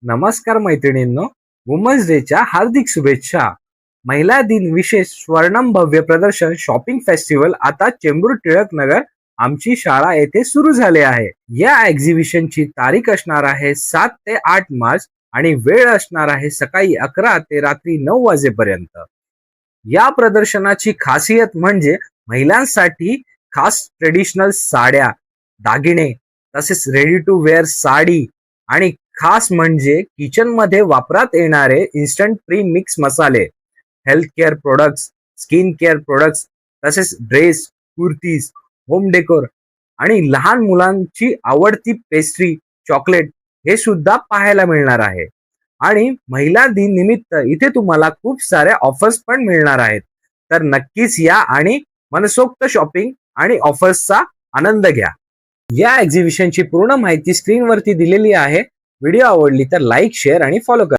नमस्कार मैत्रिणींनो, वुमन्स डेच्या हार्दिक शुभेच्छा. महिला दिन विशेष स्वर्णम भव्य प्रदर्शन शॉपिंग फेस्टिवल आता चेंबूर टिळक नगर आमची शाळा येथे सुरू झाले आहे. या एक्झिबिशनची तारीख असणार आहे 7 ते 8 मार्च आणि वेळ असणार आहे सकाळी 11 ते रात्री 9 वाजेपर्यंत. या प्रदर्शनाची खासियत म्हणजे महिलांसाठी खास ट्रेडिशनल साड्या, दागिने तसेच रेडी टू वेअर साडी आणि खास म्हणजे किचन मध्ये वापरात येणारे इन्स्टंट प्री मिक्स मसाले, health care products, skin care products तसेच ड्रेस, कुर्तीज, होम डेकोर आणि लहान मुलांची आवडती पेस्ट्री, चॉकलेट हे सुद्धा पाहायला मिळणार आहे. आणि महिला दिन निमित्त इथे तुम्हाला खूप साऱ्या ऑफर्स पण मिळणार आहेत. तर नक्कीच या आणि मनसोक्त शॉपिंग आणि ऑफर्सचा आनंद घ्या. या एक्झिबिशनची पूर्ण माहिती स्क्रीनवरती दिलेली आहे. व्हिडिओ आवडली तर लाईक, शेअर आणि फॉलो करा.